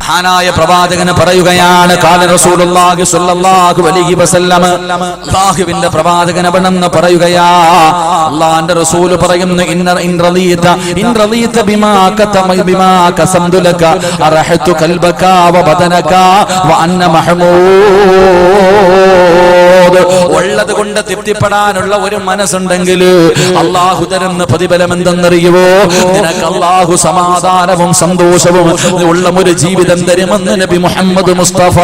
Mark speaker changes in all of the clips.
Speaker 1: മഹാനായ പ്രവാചകൻ പറയുകയാണ്, ഖാല റസൂലുള്ളാഹി സ്വല്ലല്ലാഹു അലൈഹി വസല്ലം, അല്ലാഹുവിന്റെ പ്രവാചകൻ അവിടുന്ന് പറയുകയാ, അല്ലാഹുവിന്റെ റസൂൽ പറയുന്നു, ഇൻ റളീത ബിമാ കസംതു ലക അറഹതു ഖൽബക വ ബദനക വ അന്ന മഹ്മൂദ്. ഉള്ളത് കൊണ്ട് തൃപ്തിപ്പെടാനുള്ള ഒരു മനസ്സുണ്ടെങ്കിൽ അല്ലാഹു തരുന്ന പ്രതിഫലം എന്തെന്നറിയുവോ? നിനക്ക് അല്ലാഹു സമാധാനവും സന്തോഷവും ഉള്ള ഒരു ജീവിതം തരുമെന്ന് നബി മുഹമ്മദ് മുസ്തഫ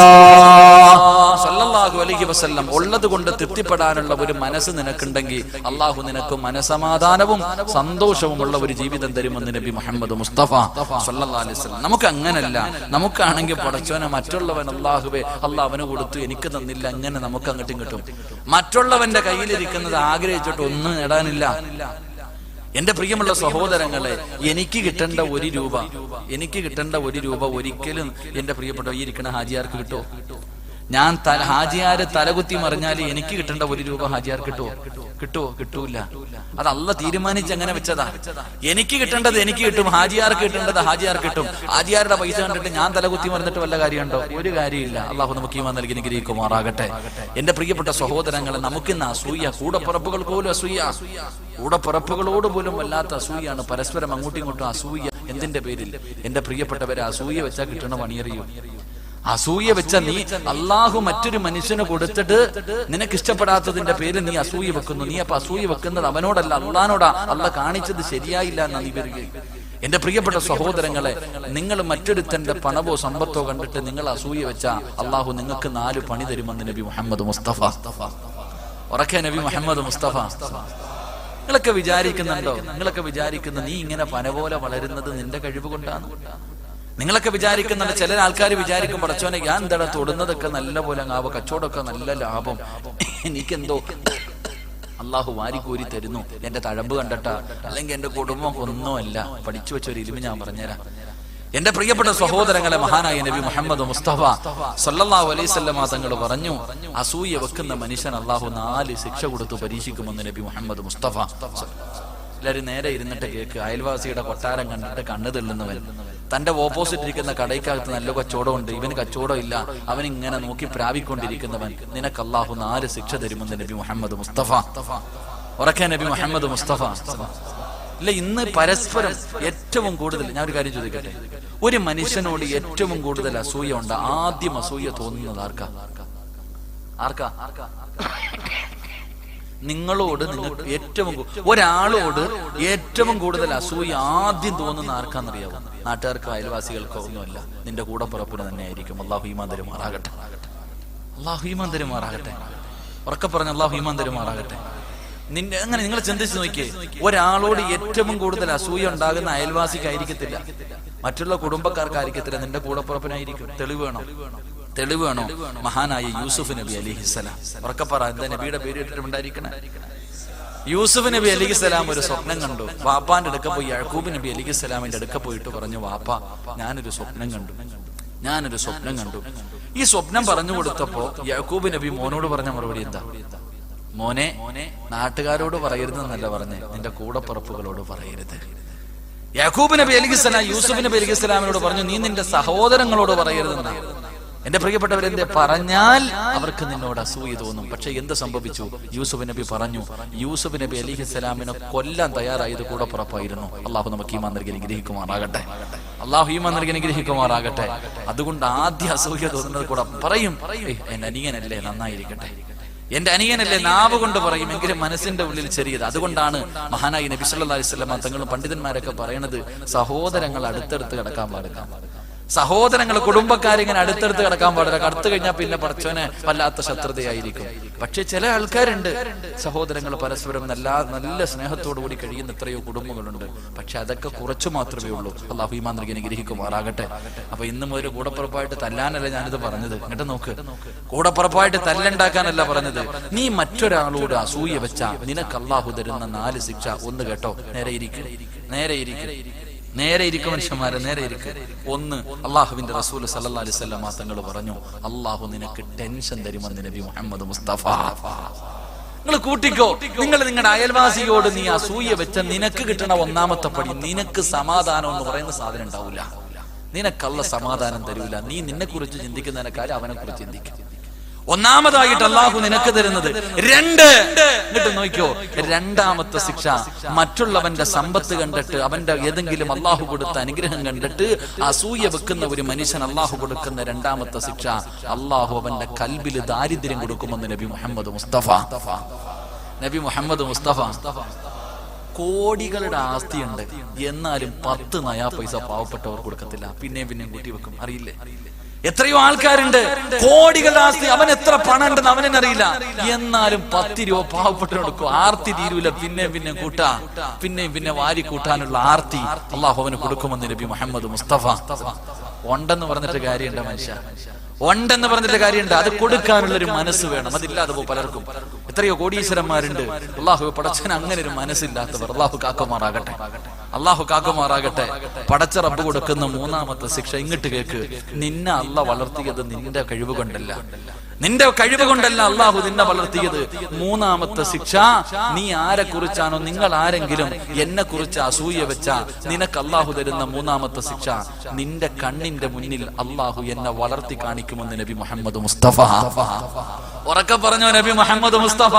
Speaker 1: സല്ലല്ലാഹു അലൈഹി വസല്ലം. ഉള്ളത് കൊണ്ട് തൃപ്തിപ്പെടാനുള്ള ഒരു മനസ്സ് നിനക്കുണ്ടെങ്കിൽ അല്ലാഹു നിനക്ക് മനസമാധാനവും സന്തോഷവും ഉള്ള ഒരു ജീവിതം തരുമെന്ന് നബി മുഹമ്മദ് മുസ്തഫ സല്ലല്ലാഹു അലൈഹി വസല്ലം. നമുക്ക് അങ്ങനല്ല. നമുക്കാണെങ്കിൽ പടച്ചോനെ മറ്റുള്ളവൻ അല്ലാഹുവേ അല്ലാഹ് അവന് കൊടുത്തു എനിക്ക് തന്നില്ല, അങ്ങനെ നമുക്ക് അങ്ങോട്ടും കിട്ടും. മറ്റുള്ളവന്റെ കയ്യിലിരിക്കുന്നത് ആഗ്രഹിച്ചിട്ട് ഒന്നും നേടാനില്ല. എന്റെ പ്രിയമുള്ള സഹോദരങ്ങളെ, എനിക്ക് കിട്ടേണ്ട ഒരു രൂപ ഒരിക്കലും എന്റെ പ്രിയപ്പെട്ട ഈ ഇരിക്കുന്ന ഹാജിയാർക്ക് കിട്ടുമോ? ഞാൻ ഹാജിയാര് തലകുത്തി മറിഞ്ഞാല് എനിക്ക് കിട്ടേണ്ട ഒരു രൂപ ഹാജിയാർ കിട്ടൂല. അത് അള്ളാഹ് തീരുമാനിച്ച് അങ്ങനെ വെച്ചതാ. എനിക്ക് കിട്ടേണ്ടത് എനിക്ക് കിട്ടും, ഹാജിയാർക്ക് കിട്ടേണ്ടത് ഹാജിയാർ കിട്ടും. ഹാജിയാരുടെ പൈസ കണ്ടിട്ട് ഞാൻ തലകുത്തി മറിഞ്ഞിട്ട് വല്ല കാര്യമുണ്ടോ? ഒരു കാര്യമില്ല. അള്ളാഹു നമുക്ക് ഈമാൻ നൽകി അനുഗ്രഹിക്കുമാറാകട്ടെ. എന്റെ പ്രിയപ്പെട്ട സഹോദരങ്ങളെ, നമുക്കിന്ന് അസൂയ, കൂടപ്പിറപ്പുകൾ പോലും അസൂയ, കൂടപ്പിറപ്പുകളോട് പോലും വല്ലാത്ത അസൂയാണ്. പരസ്പരം അങ്ങോട്ടും ഇങ്ങോട്ടും അസൂയ. എന്തിന്റെ പേരിൽ? എന്റെ പ്രിയപ്പെട്ടവരെ, അസൂയ വെച്ചാൽ കിട്ടണ പണിയറിയോ? അസൂയ വെച്ച നീ അള്ളാഹു മറ്റൊരു മനുഷ്യന് കൊടുത്തിട്ട് നിനക്ക് ഇഷ്ടപ്പെടാത്തതിന്റെ പേരിൽ നീ അസൂയ വെക്കുന്നു. നീ അപ്പൊ അസൂയ വെക്കുന്നത് അവനോടല്ല, അള്ളാനോടാ. അള്ളാഹ് കാണിച്ചത് ശരിയായില്ല എന്നാ നീ വരികയും. എന്റെ പ്രിയപ്പെട്ട സഹോദരങ്ങളെ, നിങ്ങൾ മറ്റൊരുത്തന്റെ പണവോ സമ്പത്തോ കണ്ടിട്ട് നിങ്ങൾ അസൂയ വെച്ച അള്ളാഹു നിങ്ങൾക്ക് 4 പണി തരുമെന്ന് നബി മുഹമ്മദ് മുസ്തഫ. ഉറക്കെ നബി മുഹമ്മദ് മുസ്തഫ. നിങ്ങളൊക്കെ വിചാരിക്കുന്നുണ്ടോ? നിങ്ങളൊക്കെ വിചാരിക്കുന്ന നീ ഇങ്ങനെ പന പോലെ വളരുന്നത് നിന്റെ കഴിവ് കൊണ്ടാണ്? നിങ്ങളൊക്കെ വിചാരിക്കുന്നുണ്ട്. ചില ആൾക്കാർ വിചാരിക്കും, പടച്ചോനെ ഞാൻ എന്താ തൊടുന്നതൊക്കെ നല്ല പോലെ ആവോ, കച്ചവടമൊക്കെ നല്ല ലാഭം, എനിക്കെന്തോ അള്ളാഹു വാരിക്കോരി തരുന്നു, എന്റെ തഴമ്പ് കണ്ടട്ടാ, അല്ലെങ്കിൽ എന്റെ കുടുംബം ഒന്നുമല്ല. പഠിച്ചു വെച്ചൊരു ഇൽമ ഞാൻ പറഞ്ഞുതരാം. എന്റെ പ്രിയപ്പെട്ട സഹോദരങ്ങളെ, മഹാനായ നബി മുഹമ്മദ് മുസ്തഫ സല്ലല്ലാഹു അലൈഹി വസല്ലം തങ്ങൾ പറഞ്ഞു, അസൂയ വെക്കുന്ന മനുഷ്യൻ അള്ളാഹു 4 ശിക്ഷ കൊടുത്തു പരീക്ഷിക്കുമെന്ന് നബി മുഹമ്മദ് മുസ്തഫ. എല്ലാവരും നേരെ ഇരുന്നിട്ട് കേക്ക്. അയൽവാസിയുടെ കൊട്ടാരം കണ്ടിട്ട് കണ്ണു തെള്ളുന്നവൻ, തന്റെ ഓപ്പോസിറ്റ് ഇരിക്കുന്ന കടയ്ക്കകത്ത് നല്ല കച്ചവടമുണ്ട്, ഇവന് കച്ചവടം ഇല്ല, അവൻ ഇങ്ങനെ നോക്കി പ്രാപിക്കൊണ്ടിരിക്കുന്നവൻ, നിനക്ക് അള്ളാഹു 4 ശിക്ഷ തരുമെന്ന് നബി മുഹമ്മദ് മുസ്തഫ. ഉറക്കെ നബി മുഹമ്മദ് മുസ്തഫ. ഇല്ല, ഇന്ന് പരസ്പരം ഏറ്റവും കൂടുതൽ, ഞാൻ ഒരു കാര്യം ചോദിക്കട്ടെ, ഒരു മനുഷ്യനോട് ഏറ്റവും കൂടുതൽ അസൂയ ഉണ്ട്. ആദ്യം അസൂയ തോന്നുന്നത് ആർക്കാ? നിങ്ങളോട് നിങ്ങൾക്ക് ഒരാളോട് ഏറ്റവും കൂടുതൽ അസൂയ ആദ്യം തോന്നുന്ന ആർക്കാന്നറിയാവോ? നാട്ടുകാർക്കോ അയൽവാസികൾക്കോ ഒന്നുമല്ല, നിന്റെ കൂടപ്പിറപ്പിന് തന്നെ ആയിരിക്കും. അല്ലാഹു ഈമാൻ തരുമാറാകട്ടെ. അല്ലാഹു ഈമാൻ തരുമാറാകട്ടെ. ഉറക്കെ പറഞ്ഞ അല്ലാഹു ഈമാൻ തരുമാറാകട്ടെ. അങ്ങനെ നിങ്ങൾ ചിന്തിച്ചു നോക്കിയേ, ഒരാളോട് ഏറ്റവും കൂടുതൽ അസൂയ ഉണ്ടാകുന്ന അയൽവാസിക്കായിരിക്കത്തില്ല, മറ്റുള്ള കുടുംബക്കാർക്കായിരിക്കത്തില്ല, നിന്റെ കൂടപ്പിറപ്പിനായിരിക്കും. തെളിവ് വേണോ? മഹാനായ യൂസുഫ് നബി അലൈഹിസ്സലാം. ഉറക്കപ്പറ, എന്താ നബിയുടെ പേര് ഇട്ടിട്ടുണ്ടായിരിക്കണേ? യൂസുഫ് നബി അലൈഹിസ്സലാം ഒരു സ്വപ്നം കണ്ടു. വാപ്പാന്റെ അടുക്ക പോയി യാക്കൂബ് നബി അലൈഹിസ്സലാമിന്റെ അടുക്ക പോയിട്ട് പറഞ്ഞു, വാപ്പ ഞാനൊരു സ്വപ്നം കണ്ടു. ഈ സ്വപ്നം പറഞ്ഞു കൊടുത്തപ്പോ യാക്കൂബ് നബി മോനോട് പറഞ്ഞ മറുപടി എന്താ? മോനെ, നാട്ടുകാരോട് പറയരുതെന്നല്ല പറഞ്ഞേ, നിന്റെ കൂടപ്പിറപ്പുകളോട് പറയരുത്. യാക്കൂബ് നബി അലൈഹിസ്സലാം യൂസുഫ് നബി അലൈഹിസ്സലാമിനോട് പറഞ്ഞു, നീ നിന്റെ സഹോദരങ്ങളോട് പറയരുതെന്നാ. എന്റെ പ്രിയപ്പെട്ടവരെന്തെ പറഞ്ഞാൽ അവർക്ക് നിന്നോട് അസൂയ തോന്നും. പക്ഷെ എന്ത് സംഭവിച്ചു? യൂസുഫ് നബി പറഞ്ഞു, യൂസുഫ് നബി അലൈഹിസ്സലാമിനെ കൊല്ലാൻ തയ്യാറായത് കൂടപ്പിറപ്പായിരുന്നു. അള്ളാഹു നമുക്ക് ഈമാൻ നൽകി അനുഗ്രഹിക്കുമാറാകട്ടെ. അതുകൊണ്ട് ആദ്യ അസൂയ തോന്നുന്നത് കൂടെ പറയും, എന്റെ അനിയനല്ലേ നന്നായിരിക്കട്ടെ, എന്റെ അനിയനല്ലേ, നാവ് കൊണ്ട് പറയും, എങ്കിലും മനസ്സിന്റെ ഉള്ളിൽ ചെറിയത്. അതുകൊണ്ടാണ് മഹാനായി നബി സല്ലല്ലാഹു അലൈഹി വസല്ലം തങ്ങളും പണ്ഡിതന്മാരൊക്കെ പറയണത്, സഹോദരങ്ങൾ അടുത്തടുത്ത് കിടക്കാൻ പാടില്ല. സഹോദരങ്ങൾ, കുടുംബക്കാരിങ്ങനെ അടുത്തടുത്ത് കിടക്കാൻ പാടില്ല. കടത്തു കഴിഞ്ഞാൽ പിന്നെ പടച്ചോനെ വല്ലാത്ത ശത്രുതയായിരിക്കും. പക്ഷെ ചില ആൾക്കാരുണ്ട്, സഹോദരങ്ങൾ പരസ്പരം നല്ല സ്നേഹത്തോടു കൂടി കഴിയുന്ന എത്രയോ കുടുംബങ്ങളുണ്ട്. പക്ഷെ അതൊക്കെ കുറച്ചു മാത്രമേ ഉള്ളൂ. അല്ലാഹു ഈമാൻ നൽകി അനുഗ്രഹിക്കുമാറാകട്ടെ. അപ്പൊ ഇന്നും ഒരു കൂടപ്പുറപ്പായിട്ട് തല്ലാനല്ല ഞാനിത് പറഞ്ഞത്. ഇങ്ങോട്ട് നോക്ക്, കൂടപ്പുറപ്പായിട്ട് തല്ലുണ്ടാക്കാനല്ല പറഞ്ഞത്. നീ മറ്റൊരാളോട് അസൂയ വെച്ചാ നിനക്ക് അല്ലാഹു തരുന്ന 4 ശിക്ഷ. ഒന്ന് കേട്ടോ, നേരെ ഇരിക്കും മനുഷ്യന്മാരെ, നേരെ ഇരിക്കും. ഒന്ന്, അള്ളാഹുവിന്റെ റസൂൽ സല്ലല്ലാഹു അലൈഹി വസല്ലം തങ്ങൾ പറഞ്ഞു, അള്ളാഹു നിനക്ക് ടെൻഷൻ തരുമെന്ന് നബി മുഹമ്മദ് മുസ്തഫ. നിങ്ങൾ കൂട്ടിക്കോ, നിങ്ങൾ നിങ്ങളുടെ അയൽവാസിയോട് നീ അസൂയ വെച്ച നിനക്ക് കിട്ടണ ഒന്നാമത്തെ പടി, നിനക്ക് സമാധാനം എന്ന് പറയുന്ന സാധനം ഉണ്ടാവില്ല. നിനക്കല്ല സമാധാനം തരൂല. നീ നിന്നെ കുറിച്ച് ചിന്തിക്കുന്നതിനേക്കാൾ അവനെ കുറിച്ച് ചിന്തിക്കും. ഒന്നാമതായിട്ട് അള്ളാഹു നിനക്ക് തരുന്നത്. എന്നിട്ട് നോക്കിയോ, രണ്ടാമത്തെ ശിക്ഷ മറ്റുള്ളവന്റെ സമ്പത്ത് കണ്ടിട്ട്, അവന്റെ ഏതെങ്കിലും അള്ളാഹു കൊടുത്ത അനുഗ്രഹം കണ്ടിട്ട് അസൂയ വെക്കുന്ന ഒരു മനുഷ്യൻ അള്ളാഹു കൊടുക്കുന്ന രണ്ടാമത്തെ ശിക്ഷ, അള്ളാഹു അവന്റെ കൽബിൽ ദാരിദ്ര്യം കൊടുക്കുമെന്ന് നബി മുഹമ്മദ് മുസ്തഫ. നബി മുഹമ്മദ് മുസ്തഫ കോടികളുടെ ആസ്തിയുണ്ട്, എന്നാലും 10 നയാ പൈസ പാവപ്പെട്ടവർ കൊടുക്കത്തില്ല. പിന്നെയും കൂട്ടി വെക്കും. അറിയില്ലേ, എത്രയോ ആൾക്കാരുണ്ട് കോടികളുടെ ആസ്തി, അവൻ എത്ര പണം ഉണ്ടെന്ന് അവനെന്നറിയില്ല, എന്നാലും 10 രൂപ പാവപ്പെട്ടവർ കൊടുക്കും. ആർത്തി തീരൂല, പിന്നെയും കൂട്ടാ, പിന്നെ വാരി കൂട്ടാനുള്ള ആർത്തി അള്ളാഹു അവന് കൊടുക്കുമെന്ന് നബി മുഹമ്മദ് മുസ്തഫ. ഉണ്ടെന്ന് പറഞ്ഞിട്ട് കാര്യമുണ്ട് മനുഷ്യ, ഉണ്ടെന്ന് പറഞ്ഞിട്ട് കാര്യമുണ്ട്. അത് കൊടുക്കാനുള്ള ഒരു മനസ്സ് വേണം. അതില്ലാതെ പലർക്കും, എത്രയോ കോടീശ്വരന്മാരുണ്ട്, അള്ളാഹു പടച്ചവൻ അങ്ങനെ ഒരു മനസ്സില്ലാത്തവർ. അള്ളാഹു കാക്കുമാറാകട്ടെ, അള്ളാഹു കാക്കുമാറാകട്ടെ. പടച്ച റബ്ബ് കൊടുക്കുന്ന മൂന്നാമത്തെ ശിക്ഷ ഇങ്ങോട്ട് കേക്ക്. നിന്നെ അള്ള വളർത്തിയത് നിന്റെ കഴിവ് കൊണ്ടല്ല, നിന്റെ കഴിവ് കൊണ്ടല്ല അള്ളാഹു നിന്നെ വളർത്തിയത്. മൂന്നാമത്തെ ശിക്ഷ, നീ ആരെ കുറിച്ചാണോ, നിങ്ങൾ ആരെങ്കിലും എന്നെ കുറിച്ച് അസൂയ വെച്ച നിനക്ക് അള്ളാഹു തരുന്ന മൂന്നാമത്തെ ശിക്ഷ, നിന്റെ കണ്ണിന്റെ മുന്നിൽ അള്ളാഹു എന്നെ വളർത്തി കാണിക്കുമെന്ന് നബി മുഹമ്മദ് മുസ്തഫ. ഉറക്കെ പറഞ്ഞോ നബി മുഹമ്മദ് മുസ്തഫ.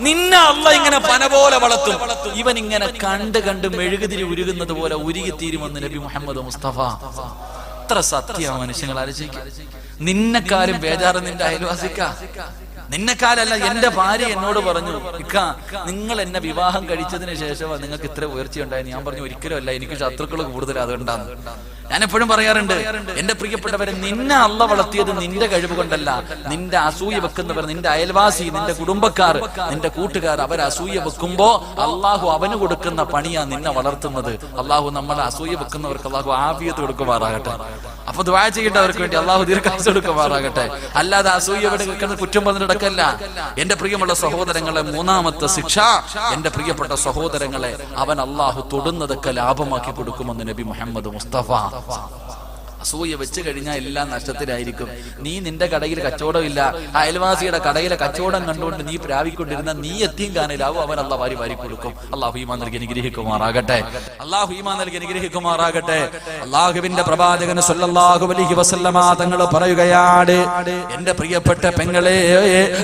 Speaker 1: നിന്നെ അള്ള ഇങ്ങനെ പന പോലെ വളർത്തും. ഇവൻ ഇങ്ങനെ കണ്ട് മെഴുകുതിരി ഉരുകുന്നത് പോലെ ഉരുകിത്തീരുമെന്ന് നബി മുഹമ്മദ് മുസ്തഫ. എത്ര സത്യമാണ് മനുഷ്യങ്ങൾ ആലോചിക്കുക. നിന്നെക്കാരും ബേജാറ് നിന്റെ അയൽവാസിക്ക, നിന്നെക്കാലല്ല. എന്റെ ഭാര്യ എന്നോട് പറഞ്ഞു, ഇക്ക നിങ്ങൾ എന്നെ വിവാഹം കഴിച്ചതിന് ശേഷമാണ് നിങ്ങൾക്ക് ഇത്ര ഉയർച്ചയുണ്ടായി. ഞാൻ പറഞ്ഞു, ഒരിക്കലും അല്ല, എനിക്ക് ശത്രുക്കൾ കൂടുതൽ അതുകൊണ്ടാണ്. ഞാൻ എപ്പോഴും പറയാറുണ്ട്, എന്റെ പ്രിയപ്പെട്ടവരെ, നിന്നെ അള്ള വളർത്തിയത് നിന്റെ കഴിവ് കൊണ്ടല്ല. നിന്റെ അസൂയ വെക്കുന്നവർ, നിന്റെ അയൽവാസി, നിന്റെ കുടുംബക്കാർ, നിന്റെ കൂട്ടുകാർ, അവർ അസൂയ വെക്കുമ്പോ അള്ളാഹു അവന് കൊടുക്കുന്ന പണിയാ നിന്നെ വളർത്തുന്നത്. അള്ളാഹു നമ്മളെ അസൂയ വെക്കുന്നവർക്ക് അള്ളാഹു ആഫിയത്ത് കൊടുക്കുമാറാകട്ടെ. അപ്പൊ ദുആ ചെയ്യേണ്ടവർക്ക് വേണ്ടി അള്ളാഹു ദീർഘായുസ്സ് കൊടുക്കുമാറാകട്ടെ. അല്ലാതെ അസൂയ വെക്കുന്ന കുറ്റം പറഞ്ഞിടക്കല്ല. എന്റെ പ്രിയമുള്ള സഹോദരങ്ങളെ, മൂന്നാമത്തെ ശിക്ഷ, എന്റെ പ്രിയപ്പെട്ട സഹോദരങ്ങളെ, അവൻ അള്ളാഹു തൊടുന്നതൊക്കെ ലാഭമാക്കി കൊടുക്കുമെന്ന് നബി മുഹമ്മദ് മുസ്തഫ. അസൂയ വെച്ച് കഴിഞ്ഞാൽ എല്ലാം നഷ്ടത്തിലായിരിക്കും. നീ നിന്റെ കടയിൽ കച്ചവടമില്ല, അയൽവാസിയുടെ കടയിലെ കച്ചവടം കണ്ടുകൊണ്ട് നീ പ്രാപിക്കൊണ്ടിരുന്ന നീ എത്തിയും കാണിലാവും, അവൻ അള്ളാഹ് വാരി കൊടുക്കും. അള്ളാഹു ഈമാൻ നൽകി അനുഗ്രഹിക്കുമാറാകട്ടെ, അള്ളാഹു ഈമാൻ നൽകി അനുഗ്രഹിക്കുമാറാകട്ടെ. അള്ളാഹുവിന്റെ പ്രവാചകൻ സല്ലല്ലാഹു അലൈഹി വസല്ലമ തങ്ങൾ പറയുകയാണ്, എന്റെ പ്രിയപ്പെട്ട പെങ്ങളെ,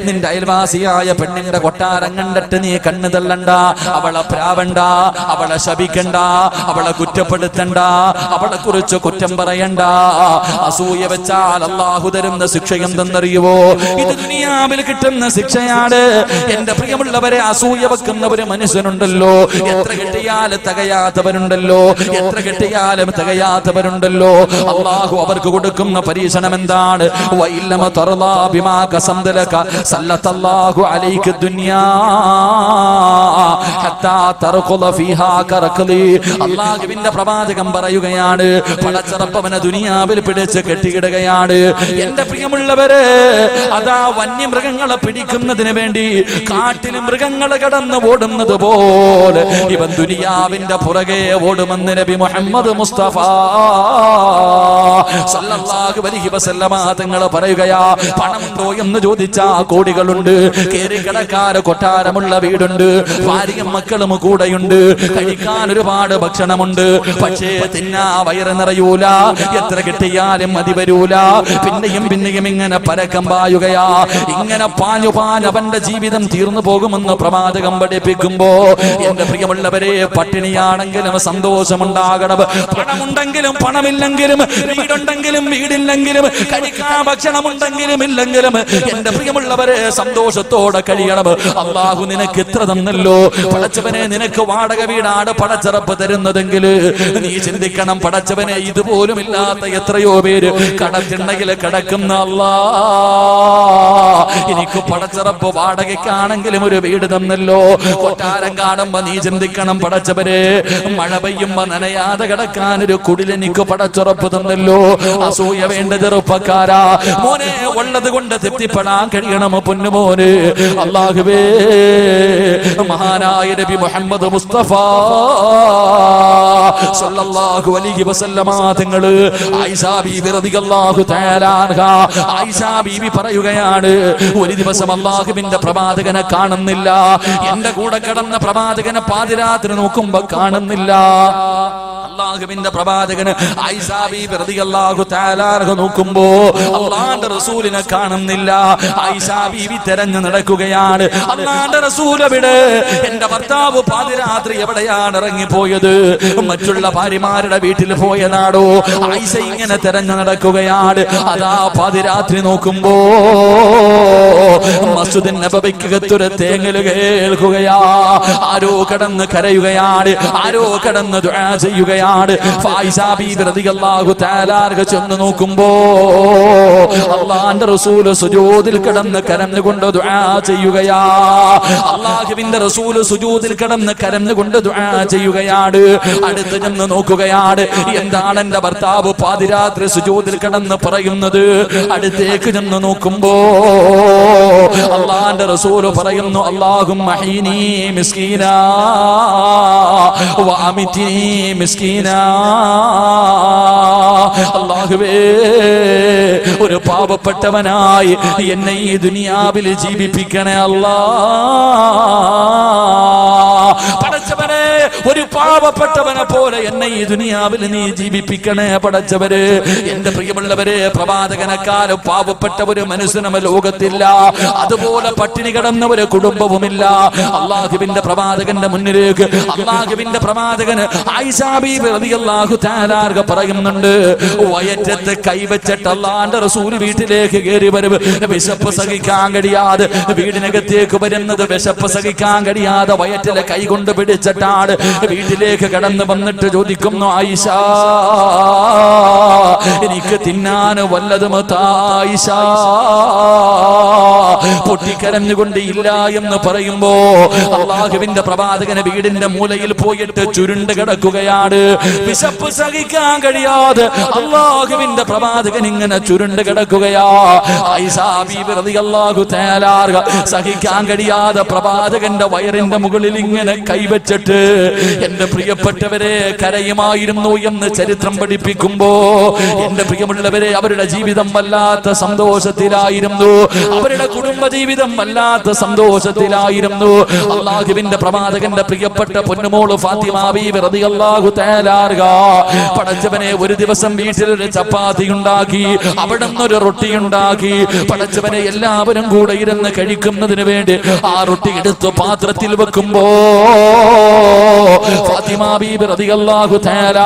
Speaker 1: നിന്റെ അയൽവാസിയായ പെണ്ണിന്റെ കൊട്ടാരം കണ്ടിട്ട് നീ കണ്ണു തള്ളണ്ട, അവളെ പ്രാവണ്ട, അവളെ ശപിക്കണ്ട, അവളെ കുറ്റപ്പെടുത്തണ്ട, അവളെ കുറിച്ച് കുറ്റം പറയണ്ട. അസൂയ വെച്ചാൽ അല്ലാഹു തരുന്ന ശിക്ഷ എന്തെന്നറിയുവോ? ഇത് ദുനിയാവിൽ കിട്ടുന്ന ശിക്ഷയാണ്. എന്റെ പ്രിയമുള്ളവരെ, അസൂയ വെക്കുന്നവര് മനുഷ്യനുണ്ടല്ലോ, എത്ര കിട്ടിയാലും തികയാത്തവരുണ്ടല്ലോ. അല്ലാഹു അവർക്ക് കൊടുക്കുന്ന പരീക്ഷണം എന്താണ്? വഇല്ലമ തർലാ ബിമാ കസംതലക സല്ലല്ലാഹു അലൈക ദുനിയാ ഹത്താ തർഖുല ഫീഹാ കർഖലി. അല്ലാഹുവിന്റെ പ്രവാചകൻ പറയുകയാണ്, പടച്ചറപ്പവനെ ദുനിയാവിൽ പിടിച്ച് കെട്ടിയിടുകയാണ്. എന്റെ പ്രിയമുള്ളവരെ, അതാ വന്യമൃഗങ്ങളെ പിടിക്കുന്നതിന് വേണ്ടി കാട്ടിൽ മൃഗങ്ങളെ കടന്ന് ഓടുന്നത് പോലെ ഇവൻ ദുനിയാവിന്റെ പുറകെ ഓടുമെന്ന് നബി മുഹമ്മദ് മുസ്തഫ സല്ലല്ലാഹു അലൈഹി വസല്ലമ തങ്ങൾ പറയുകയാ. പണമുണ്ടോ എന്ന് ചോദിച്ചാ കോടികളുണ്ട്, കേറി കിടക്കാറ് കൊട്ടാരമുള്ള വീടുണ്ട്, ഭാര്യയും മക്കളും കൂടെയുണ്ട്, കഴിക്കാൻ ഒരുപാട് ഭക്ഷണമുണ്ട്. പക്ഷേ തിന്നാ വയറ് നിറയൂല, എത്ര കിട്ടിയാലും മതി വരൂല. പിന്നെയും ഇങ്ങനെ പരക്കം പായുകയാ. ഇങ്ങനെ പാഞ്ഞു അവന്റെ ജീവിതം തീർന്നു പോകുമെന്ന് പ്രവാചകം പഠിപ്പിക്കുമ്പോ, എന്റെ പ്രിയമുള്ളവരെ, പട്ടിണിയാണെങ്കിലും സന്തോഷമുണ്ടാകണം. പണമുണ്ടെങ്കിലും പണമില്ലെങ്കിലും, വീടുണ്ടെങ്കിലും വീടില്ലെങ്കിലും, കഴിക്കാൻ ഭക്ഷണമുണ്ടെങ്കിലും ഇല്ലെങ്കിലും, എന്റെ പ്രിയമുള്ളവരെ, സന്തോഷത്തോടെ കഴിയണം. അല്ലാഹു നിനക്ക് ഇത്ര തന്നല്ലോ, പടച്ചവനെ, നിനക്ക് വാടക വീടാണ് പടച്ചറപ്പ് തരുന്നതെങ്കിൽ നീ ചിന്തിക്കണം, പടച്ചവനെ, ഇതുപോലും ഇല്ലാത്ത എത്രയോ പേര് കടത്തിണ്ണയിൽ കിടക്കുന്ന അല്ലാഹ്, എനിക്ക് പടച്ചറപ്പ് വാടകയ്ക്കാണെങ്കിലും ഒരു വീട് തന്നല്ലോ. കൊട്ടാരം കാണുമ്പോ നീ ചിന്തിക്കണം, പടച്ചവരെ, മഴ പെയ്യുമ്പോ നനയാതെ കിടക്കാൻ ഒരു കുടിലെനിക്ക് പടച്ചുറപ്പ് തന്നല്ലോ. അസൂയ വേണ്ട ചെറുപ്പക്കാരാ, മോനെ, ഉള്ളത് കൊണ്ട് തൃപ്തിപ്പെടാൻ കഴിയണം പൊന്നുമോന്. അല്ലാഹുവേ, മഹാനായ നബി മുഹമ്മദ് മുസ്തഫ സല്ലല്ലാഹു അലൈഹി വസല്ലമ തങ്ങൾ ആയിഷാ ബീവി റളിയല്ലാഹു തആല അൻഹാ, ആയിഷാ ബീവി പറയുകയാണ്, ഒരു ദിവസം അല്ലാഹുവിന്റെ പ്രവാചകനെ കാണുന്നില്ല. എന്റെ കൂടെ കിടന്ന പ്രവാചകനെ പാതിരാത്രി നോക്കുമ്പോ കാണുന്നില്ല. അള്ളാഹുവിന്റെ പ്രവാചകന് ആയിഷ ബീവി റളിയല്ലാഹു തആല നോക്കുമ്പോ അള്ളാഹുവിന്റെ റസൂലിനെ കാണുന്നില്ല. ആയിഷ ബീവി തെരഞ്ഞു നടക്കുകയാണ്. അള്ളാഹുവിന്റെ റസൂൽ എവിടെ? എന്റെ ഭർത്താവ് പാതിരാത്രി എവിടെയാണ് ഇറങ്ങിപ്പോയത്? മറ്റുള്ള ഭാര്യമാരുടെ വീട്ടിൽ പോയതാണോ? ആയിഷ ഇങ്ങനെ തെരഞ്ഞു നടക്കുകയാണ്. അതാ പാതിരാത്രി നോക്കുമ്പോ മസ്ജിദുൻ നബവിക്കകത്തൊരു തേങ്ങല് കേൾക്കുകയാ. ആരോ കടന്ന് കരയുകയാണ്, ആരോ കടന്ന് ദുആ ചെയ്യുകയാണ്. ആയിഷ ബീവി റളിയല്ലാഹു തആല ചെന്ന് നോക്കുമ്പോ അല്ലാഹുവിന്റെ റസൂൽ സുജൂദിൽ കിടന്ന് കരഞ്ഞുകൊണ്ട് ദുആ ചെയ്യുകയാ. അല്ലാഹുവിന്റെ റസൂൽ സുജൂദിൽ കിടന്ന് കരഞ്ഞുകൊണ്ട് ദുആ ചെയ്യുകയാണ്. അടുത്ത് ചെന്ന് നോക്കുകയാണ്, എന്താണ് എന്റെ ഭർത്താവ് പാതിരാത്രി സുജൂദിൽ കിടന്ന് പറയുന്നത്? അടുത്തേക്ക് ചെന്ന് നോക്കുമ്പോ അല്ലാഹുവിന്റെ റസൂൽ പറയുന്നു, അല്ലാഹുമ്മ ഹീനി മിസ്കീനാ വഅമിത്നി മിസ്കീനാ. അല്ലാഹുവേ, ഒരു പാവപ്പെട്ടവനായി എന്നെ ഈ ദുനിയാവിൽ ജീവിപ്പിക്കണേ അല്ലാ. പടച്ചവനെ, ഒരു പാവപ്പെട്ടവനെ പോലെ എന്നെ ഈ ദുനിയാവിൽ നീ ജീവിപ്പിക്കണേ പടച്ചവരെ. എന്റെ പ്രിയമുള്ളവരെ, പ്രവാചകനെക്കാളും പാവപ്പെട്ട ഒരു മനുഷ്യനും ലോകത്തില്ല. അതുപോലെ പട്ടിണി കിടന്ന ഒരു കുടുംബവുമില്ല. അള്ളാഹുവിന്റെ പ്രവാചകന്റെ മുന്നിലേക്ക് അള്ളാഹുവിന്റെ പ്രവാചകന് ആയിഷ ബീവി റളിയല്ലാഹു തആല പറയുന്നുണ്ട്, വയറ്റത്ത് കൈവച്ചിട്ട് അല്ലാഹുവിന്റെ റസൂൽ വീട്ടിലേക്ക് കയറി വരും. വിശപ്പ് സഹിക്കാൻ കഴിയാതെ വീടിനകത്തേക്ക് വരുന്നത്, വിശപ്പ് സഹിക്കാൻ കഴിയാതെ വയറ്റിലെ കൈ കൊണ്ട് പിടിച്ചിട്ടാണ് വീട്ടിലേക്ക് കടന്നു വന്നിട്ട് ചോദിക്കുന്നു, ആയിഷ എനിക്ക് തിന്നാൻ വല്ലതും ആയിഷ. പൊട്ടിക്കരഞ്ഞുകൊണ്ട് ഇല്ല എന്ന് പറയുമ്പോ അള്ളാഹുവിന്റെ പ്രവാചകന് വീടിന്റെ മൂലയിൽ പോയിട്ട് ചുരുണ്ട് കിടക്കുകയാണ്. വിശപ്പ് സഹിക്കാൻ കഴിയാതെ അള്ളാഹുവിന്റെ പ്രവാചകൻ ഇങ്ങനെ ചുരുണ്ട് കിടക്കുകയാ. ആയിഷ ബീവി റളിയല്ലാഹു തആല സഹിക്കാൻ കഴിയാതെ പ്രവാചകന്റെ വയറിന്റെ മുകളിൽ ഇങ്ങനെ കൈവച്ചിട്ട് എന്റെ പ്രിയപ്പെട്ടവരെ കരയുമായിരുന്നു എന്ന് ചരിത്രം പഠിപ്പിക്കുമ്പോ, എന്റെ പ്രിയമുള്ളവരെ, അവരുടെ ജീവിതം വല്ലാത്ത സന്തോഷത്തിലായിരുന്നു. അവരുടെ കുടുംബ ജീവിതം വല്ലാത്ത സന്തോഷത്തിലായിരുന്നു. അള്ളാഹുവിന്റെ പ്രവാചകന്റെ പ്രിയപ്പെട്ട പൊന്നുമോള് ഫാത്തിമ ബീവി റളിയല്ലാഹു തആല പടച്ചവനെ ഒരു ദിവസം വീട്ടിലൊരു ചപ്പാത്തി ഉണ്ടാക്കി, അവിടെ നിന്നൊരു റൊട്ടി ഉണ്ടാക്കി. പടച്ചവനെ എല്ലാവരും കൂടെ ഇരുന്ന് കഴിക്കുന്നതിന് വേണ്ടി ആ റൊട്ടി എടുത്ത് പാത്രത്തിൽ വെക്കുമ്പോ ഫാത്തിമ ബീബി റളിയല്ലാഹു തആല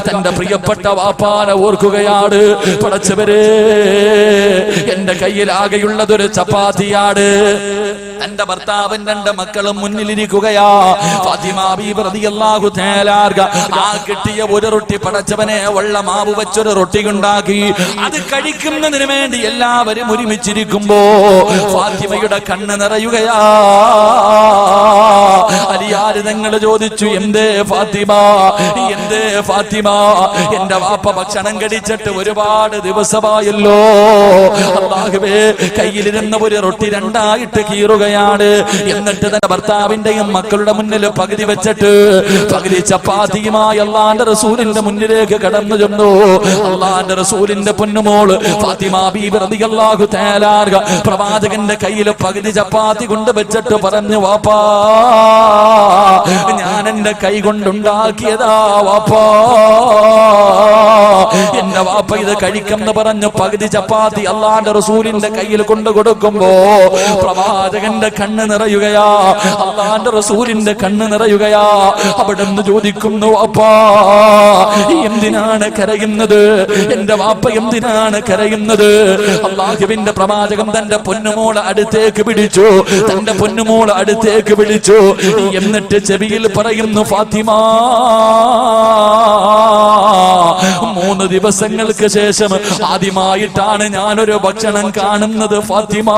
Speaker 1: തന്റെ പ്രിയപ്പെട്ട വാപ്പാനെ ഓർക്കുകയാണ്. പടച്ചവരെ, എന്റെ കയ്യിൽ ആകെയുള്ളതൊരു ചപ്പാത്തിയാണ്. എന്റെ ഭർത്താവും രണ്ട് മക്കളും മുന്നിലിരിക്കുകയാ. ഫാത്തിമ ബീബി റളിയല്ലാഹു തആല ആ കിട്ടിയ ഒരു റൊട്ടി പടച്ചവനെ വെള്ള മാവ് വെച്ചൊരു റൊട്ടി ഉണ്ടാക്കി. അത് കഴിക്കുന്നതിന് വേണ്ടി എല്ലാവരും ഒരുമിച്ചിരിക്കുമ്പോ ഫാത്തിമയുടെ കണ്ണ് നിറയുകയാ. അലിയാര് തങ്ങൾ ചോദിച്ചു, എന്തേ ഫാത്തിമ, എന്തേ ഫാത്തിമ? എന്റെ വാപ്പ ഭക്ഷണം കഴിച്ചിട്ട് ഒരുപാട് ദിവസമായല്ലോ. അല്ലാഹുവേ, കയ്യിലിരുന്ന ഒരു റൊട്ടി രണ്ടായിട്ട് കീറുകയാണ്. എന്നിട്ട് തന്റെ ഭർത്താവിന്റെയും മക്കളുടെ മുന്നിൽ പകുതി വെച്ചിട്ട് പകുതി ചപ്പാത്തിയുമായി അല്ലാഹുവിന്റെ റസൂലിന്റെ മുന്നിലേക്ക് കടന്നു ചെന്നു. അല്ലാഹുവിന്റെ റസൂലിന്റെ പൊന്നുമോള് ഫാത്തിമ ബീബി റളിയല്ലാഹു തആല പ്രവാചകന്റെ കയ്യിൽ പകുതി ചപ്പാത്തി കൊണ്ട് വെച്ചിട്ട് പറഞ്ഞു, വാപ്പാ, ഞാൻ എന്റെ കൈ കൊണ്ടുണ്ടാക്കിയതാ വാപ്പാ. എന്റെ വാപ്പ ഇത് കഴിക്കെന്ന് പറഞ്ഞു പകുതി ചപ്പാത്തി അല്ലാഹുവിന്റെ റസൂലിന്റെ കയ്യിൽ കൊണ്ടു കൊടുക്കുമ്പോ പ്രവാചകന്റെ കണ്ണ് നിറയുകയാ. അല്ലാഹുവിന്റെ റസൂലിന്റെ കണ്ണ് നിറയുകയാ. അവിടെ നിന്ന് ചോദിക്കുന്നു, വാപ്പാ, എന്തിനാണ് കരയുന്നത്? എന്റെ വാപ്പ എന്തിനാണ് കരയുന്നത്? അല്ലാഹുവിന്റെ പ്രവാചകൻ തന്റെ പൊന്നുമോളെ അടുത്തേക്ക് പിടിച്ചു, തന്റെ പൊന്നുമോളെ അടുത്തേക്ക് വിളിച്ചു. എന്നിട്ട് ചെവിയിൽ പറയുന്നു, ഫാത്തിമ, 3 ദിവസങ്ങൾക്ക് ശേഷം ആദ്യമായിട്ടാണ് ഞാനൊരു ഭക്ഷണം കാണുന്നത് ഫാത്തിമ.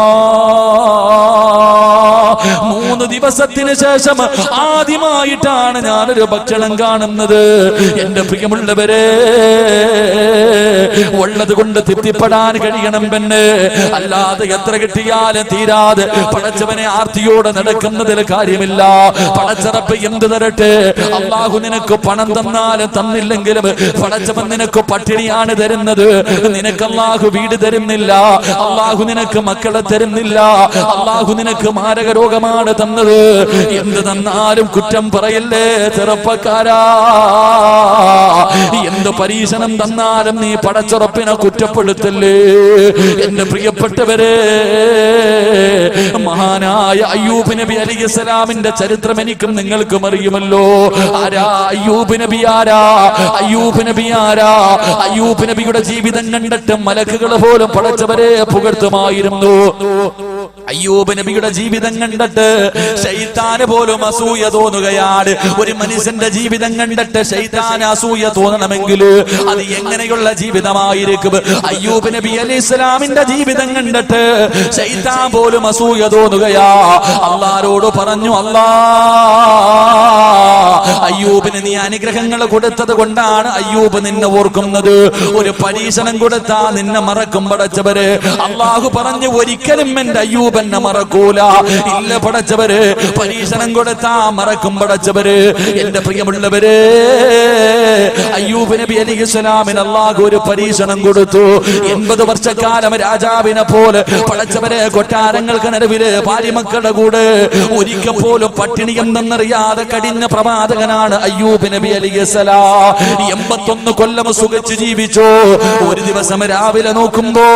Speaker 1: 3 ദിവസത്തിന് ശേഷം ആദ്യമായിട്ടാണ് ഞാനൊരു ഭക്ഷണം കാണുന്നത്. എന്റെ പ്രിയമുള്ളവരെ, ഉള്ളത് കൊണ്ട് തൃപ്തിപ്പെടാൻ കഴിയണം പെണ്ണ്. അല്ലാതെ എത്ര കിട്ടിയാലും തീരാതെ പടച്ചവനെ ആർത്തിയോടെ നടക്കുന്നതിൽ കാര്യമില്ല. പടച്ചറപ്പ് എന്ത് തരട്ടെ, അള്ളാഹു നിനക്ക് പണം തന്നാലും തന്നില്ലെങ്കിലും പടച്ചവൻ നിനക്ക് പട്ടിണിയാണ് തരുന്നത്. നിനക്ക് അള്ളാഹു വീട് തരുന്നില്ല, അള്ളാഹു നിനക്ക് മക്കളെ തരുന്നില്ല, അള്ളാഹു നിനക്ക് മാരക രോഗമാണ് തന്നത്. എന്ത് തന്നാലും കുറ്റം പറയല്ലേ ചെറുപ്പക്കാരാ. എന്ത് പരീക്ഷണം തന്നാലും നീ പടച്ചുറപ്പിനെ കുറ്റപ്പെടുത്തല്ലേ. എന്റെ പ്രിയപ്പെട്ടവരെ, മഹാനായ അയ്യൂബ് നബി അലൈഹിസ്സലാമിന്റെ ചരിത്രം എനിക്കും നിങ്ങൾക്കും അറിയുമല്ലോ. ആരാ അയ്യൂബ് നബി? ആരാ അയ്യൂബ് നബി? ആരാ അയ്യൂബ് നബിയുടെ ജീവിതം കണ്ടിട്ട് മലക്കുകൾ പോലും പടച്ചവരെ പുകഴ്ത്തുമായിരുന്നു. അയ്യൂബ് നബിയുടെ ജീവിതം കണ്ടിട്ട് ശൈത്താന് പോലും അസൂയ തോന്നുകയാണ്. ഒരു മനുഷ്യന്റെ ജീവിതം കണ്ടിട്ട് ശൈത്താന് അസൂയ തോന്നണമെങ്കിൽ അത് എങ്ങനെയുള്ള ജീവിതമായിരിക്കും? അയ്യൂബ് നബി അലൈഹിസ്സലാമിന്റെ ജീവിതം കണ്ടിട്ട് ശൈത്താൻ പോലും അസൂയ തോന്നുകയാ. അല്ലാഹുവോട് പറഞ്ഞു, അല്ലാ, അയ്യൂബിന് നീ അനുഗ്രഹങ്ങൾ കൊടുത്തത് കൊണ്ടാണ് അയ്യൂബ് നിന്നെ ഓർക്കുന്നത്. ഒരു പരീക്ഷണം കൊടുത്താ നിന്നെ മറക്കും പടച്ചവര്. അല്ലാഹു പറഞ്ഞു, ഒരിക്കലും എന്റെ അയ്യൂബ് എന്നെ മറക്കൂല. ഇല്ല പടച്ചവര്, പരീക്ഷണം കൊടുത്താ മറക്കും പടച്ചവര്. എന്റെ പ്രിയമുള്ളവരെ, അയ്യൂബ് നബി അലൈഹിസ്സലാമിന് അല്ലാഹു ഒരു പരീക്ഷണം കൊടുത്തു. 80 വർഷക്കാലം രാജാവിനെ പോലെ പടച്ചവരെ കൊട്ടാരങ്ങൾക്ക് നടുവില് ഭാര്യമക്കളുടെ കൂടെ ഒരിക്കൽ പോലും പട്ടിണി എന്തെന്നറിയാതെ കഠിന പ്രവാചകനാണ് അയ്യൂബ് നബി അലൈഹിസ്സലാം. 81 കൊല്ലം സുഖിച്ച് ജീവിച്ചു. ഒരു ദിവസം രാവിലെ നോക്കുമ്പോ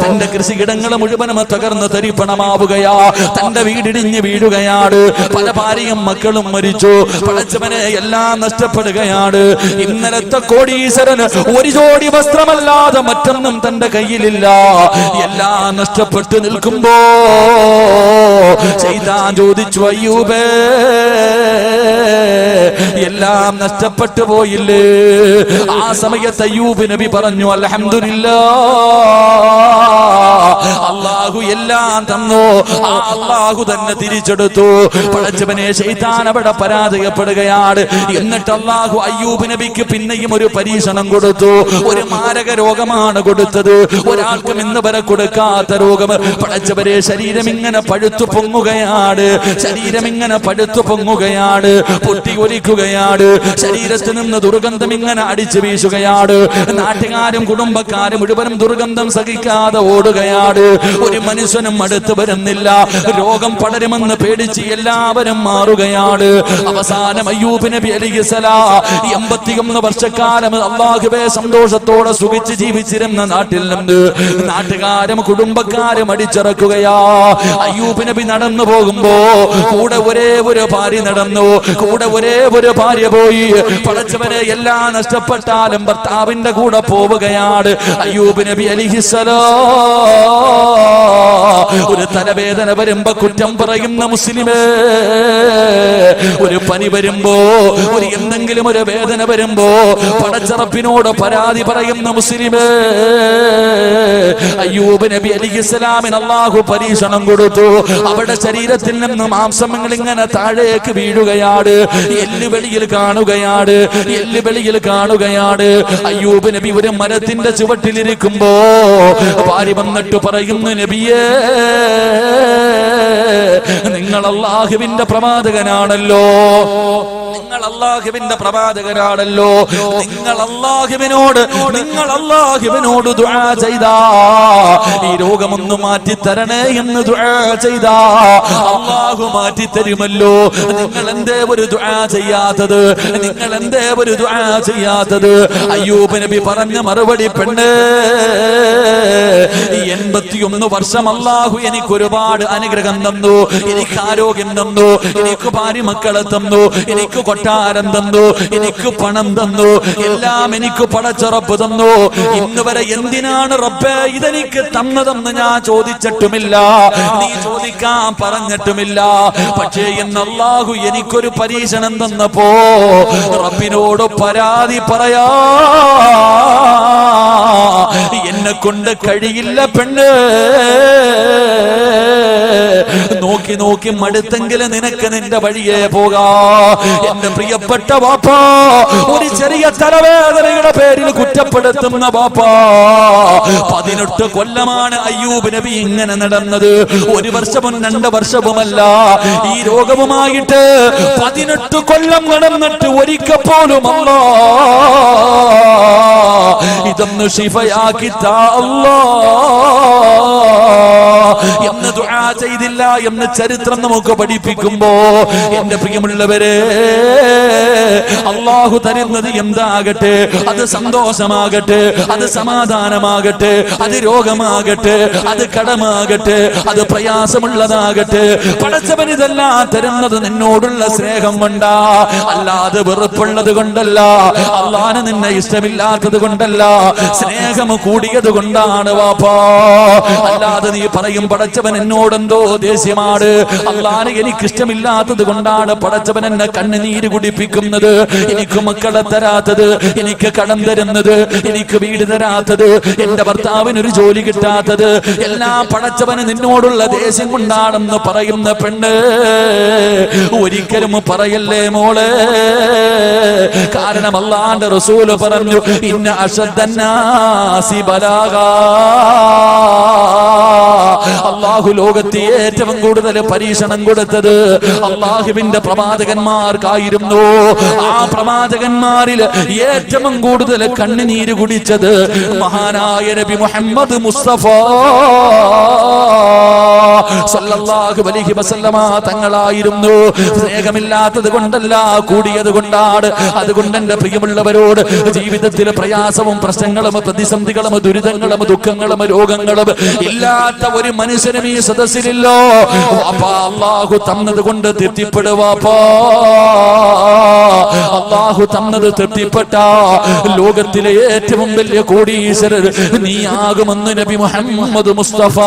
Speaker 1: തന്റെ കൃഷിയിടങ്ങൾ മുഴുവനും തകർന്ന് തരിപ്പണമാവുകയാ. തന്റെ വീടിടിഞ്ഞ് വീഴുകയാണ്. പല ഭാര്യയും മക്കളും മരിച്ചു. പടച്ചവനെ എല്ലാം നഷ്ടപ്പെടുകയാണ്. ഇന്നലത്തെ കോടീശ്വരന് ഒരു ജോഡി വസ്ത്രമല്ലാതെ മറ്റൊന്നും തന്റെ കയ്യിലില്ല. എല്ലാം നഷ്ടപ്പെട്ടു നിൽക്കുമ്പോ ശൈത്താൻ ചോദിച്ചു, അയ്യൂബേ, എല്ലാം നഷ്ടപ്പെട്ടു പോയില്ലേ? ആ സമയത്ത് അയ്യൂബ് നബി പറഞ്ഞു, അൽഹംദുലില്ലാഹ്, അല്ലാഹു എല്ലാം തന്നു. ആ അല്ലാഹു തന്നെ തിരിച്ചെടുത്തു. പടച്ചവനെ, ശൈത്താൻ അവിടെ പരാജയപ്പെടുകയാണ്. എന്നിട്ട് അല്ലാഹു അയ്യൂബ് നബിക്ക് പിന്നെയും ഒരു പരീക്ഷണം കൊടുത്തു. ഒരു മാരക രോഗമാണ് കൊടുത്തത്. ഒരാൾക്കും ഇന്ന് വരെ കൊടുക്കാത്ത രോഗം. പടച്ചവരെ, ശരീരം ഇങ്ങനെ പഴുത്തു പൊങ്ങുകയാണ്. ശരീരം ഇങ്ങനെ പഴുത്തു പൊങ്ങുകയാണ്. പൊട്ടി ഒലിക്കുകയാണ്. ശരീരത്തിൽ നിന്ന് ദുർഗന്ധം ഇങ്ങനെ അടിച്ചു വീശുകയാണ്. നാട്ടുകാരും കുടുംബക്കാരും മുഴുവനും ദുർഗന്ധം സഹിക്കാതെ ഓടുകയാണ്. ഒരു മനുഷ്യനും അടുത്ത് വരുന്നില്ല. രോഗം പടരുമെന്ന് പേടിച്ച് എല്ലാവരും മാറുകയാണ്. അവസാനം അയ്യൂബ് നബി അലൈഹിസ്സലാം 81 വർഷക്കാലം അല്ലാഹുവേ സന്തോഷത്തോടെ സുഖിച്ച് ജീവിച്ചിരുന്ന നാട്ടിൽ നിന്ന് നാട്ടുകാരും കുടുംബക്കാരും അടിച്ചിറക്കുകയാ. അയ്യൂബ് നബി നടന്നു പോകുമ്പോ കൂടെ ഒരേ ഒരു ഭാര്യ നടന്നു. കൂടെ ഒരേ ഒരു ഭാര്യ പോയി. പടച്ചവനെ, എല്ലാം നഷ്ടപ്പെട്ടാലും ഭർത്താവിന്റെ കൂടെ പോവുകയാണ് അയ്യൂബ് നബി അലൈഹിസ്സലാം. ഒരു തലവേദന വരുമ്പോ കുറ്റം പറയുന്ന മുസ്ലിമേ, ഒരു പനി വരുമ്പോ, ഒരു എന്തെങ്കിലും ഒരു വേദന വരുമ്പോ പടച്ചറപ്പിനോട് പരാതി പറയുന്ന മുസ്ലിമേ, അയ്യൂബ് നബി അലൈഹിസ്സലാമിന് അല്ലാഹു പരീക്ഷണം കൊടുത്തു. അവിടെ ശരീരത്തിൽ നിന്ന് മാംസങ്ങൾ ഇങ്ങനെ താഴേക്ക് വീഴുകയാണ്. എല്ലുവെളിയിൽ കാണുകയാണ്. എല്ലുവെളിയിൽ കാണുകയാണ്. അയ്യൂബ് നബി ഒരു മരത്തിന്റെ ചുവട്ടിലിരിക്കുമ്പോ ഭാര്യ വന്നിട്ട് പറയുന്നു, നബിയേ, നിങ്ങൾ അല്ലാഹുവിന്റെ പ്രവാചകനാണല്ലോ. നിങ്ങൾ അല്ലാഹുവിന്റെ പ്രവാചകനാണല്ലോ. നിങ്ങൾ അല്ലാഹുവിനോട് ദുആ ചെയ്താ ഈ രോഗമൊന്ന് മാറ്റി തരണേ എന്ന് ദുആ ചെയ്താ അല്ലാഹു മാറ്റി തരുമല്ലോ. നിങ്ങൾ എന്തേ ഒരു ദുആ ചെയ്യാത്തത്? നിങ്ങൾ എന്തേ ഒരു ദുആ ചെയ്യാത്തത്? അയ്യൂബ് നബി പറഞ്ഞ മറുപടി, പെണ്ണേ, 81 വർഷം അല്ലാഹു എനിക്ക് ഒരുപാട് അനുഗ്രഹം തന്നു. എനിക്ക് ആരോഗ്യം തന്നു. എനിക്ക് ഭാര്യ മക്കളെ തന്നു. എനിക്ക് കൊട്ടാരം തന്നു. എനിക്ക് പണം തന്നു. എല്ലാം എനിക്ക് പടച്ചുറപ്പ് തന്നു. ഇന്ന് വരെ എന്തിനാണ് റബ്ബേ ഇതെനിക്ക് തന്നതെന്ന് ഞാൻ ചോദിച്ചിട്ടുമില്ല. നീ ചോദിക്കാൻ പറഞ്ഞിട്ടുമില്ല. പക്ഷേ ഇന്ന് അല്ലാഹു എനിക്കൊരു പരീക്ഷണം തന്നപ്പോ റബ്ബിനോട് പരാതി പറയാ എന്നെ കൊണ്ട് കഴിയില്ല പെണ്ണ്. നോക്കി നോക്കി മടുത്തെങ്കിലും നിനക്ക് നിന്റെ വഴിയെ പോകാ. എന്റെ പ്രിയപ്പെട്ട ബാപ്പാ, ഒരു ചെറിയ തലവേദനയുടെ പേരിൽ കുറ്റപ്പെടുത്തുന്ന ബാപ്പാ, 18 കൊല്ലമാണ് അയ്യൂബ് നബി ഇങ്ങനെ നടന്നത്. 1 വർഷവും 2 വർഷവുമല്ല. ഈ രോഗവുമായിട്ട് 18 കൊല്ലം നടന്നിട്ട് ഒരിക്കൽ പോലും അല്ലാ ഇതൊന്ന് ശിഫയാക്കി താ അല്ലാ എന്ന് അന്ന് ദുആ ചെയ്തില്ല എന്ന് ചരിത്രം നമുക്ക് പഠിപ്പിക്കുമ്പോ എന്റെ പ്രിയമുള്ളവരെ, അല്ലാഹു തരുന്നത് എന്താകട്ടെ, അത് സന്തോഷമാകട്ടെ, അത് സമാധാനമാകട്ടെ, അത് രോഗമാകട്ടെ, അത് കടമാകട്ടെ, അത് പ്രയാസമുള്ളതാകട്ടെ, പടച്ചവൻ ഇതെല്ലാം തരുന്നത് നിന്നോടുള്ള സ്നേഹം കൊണ്ടാ, അല്ലാതെ വെറുപ്പുള്ളത് കൊണ്ടല്ല, അള്ളാഹ് നിന്നെ ഇഷ്ടമില്ലാത്തത് കൊണ്ടല്ല, സ്നേഹം കൂടിയത് കൊണ്ടാണ് വാപ്പാ. അല്ലാതെ നീ പറയും പടച്ചവൻ എന്നോടെന്തോ ദേഷ്യമാണ്, അള്ളാഹ് എനിക്ക് ഇഷ്ടമില്ലാത്തത് കൊണ്ടാണ് പടച്ചവൻ എന്നെ കണ്ണുനീര് കുടിപ്പിക്കുന്നത്, എനിക്ക് മക്കളെ തരാത്തത്, എനിക്ക് കടം തരുന്നത്, എനിക്ക് വീട് തരാത്തത്, എന്റെ ഭർത്താവിനൊരു ജോലി കിട്ടാത്തത് എല്ലാം പടച്ചവന് നിന്നോടുള്ള ദേഷ്യം കൊണ്ടാണെന്ന് പറയുന്ന പെണ്ണ്, ഒരിക്കലും പറയല്ലേ മോളെ. കാരണം അല്ലാഹുവിന്റെ റസൂൽ പറഞ്ഞു, ഇന്ന അശദ്ദന്നാസി ബലാഗാ, അല്ലാഹു ലോകത്തെ ഏറ്റവും കൂടുതൽ പരീക്ഷണം കൊടുത്തത് അല്ലാഹുവിന്റെ പ്രവാചകന്മാർക്കായിരുന്നു. ആ പ്രവാചകന്മാരിൽ ഏറ്റവും കൂടുതൽ കണ്ണുനീര് കുടിച്ചത് മഹാനായ നബി മുഹമ്മദ് മുസ്തഫ സല്ലല്ലാഹു അലൈഹി വസല്ലമ തങ്ങളായിരുന്നു. സ്നേഹമില്ലാത്തത് കൊണ്ടല്ല, കൂടിയത് കൊണ്ടാണ്. അതുകൊണ്ട് എന്റെ പ്രിയമുള്ളവരോട്, ജീവിതത്തിൽ പ്രയാസവും പ്രശ്നങ്ങളും പ്രതിസന്ധികളും ദുരിതങ്ങളും ദുഃഖങ്ങളും രോഗങ്ങളും ഇല്ലാത്ത ഒരു മനുഷ്യനും ഈ സദസ്സിലില്ലോ. വാപ്പാ, അല്ലാഹു തന്നത് കൊണ്ട് തൃപ്തിപ്പെടുവാപ്പാ. അല്ലാഹു തന്നത് തൃപ്തിപ്പെട്ട ലോകത്തിലെ ഏറ്റവും വലിയ കോടീശ്വരർ നീയാകുമെന്ന് നബി മുഹമ്മദ് മുസ്തഫ.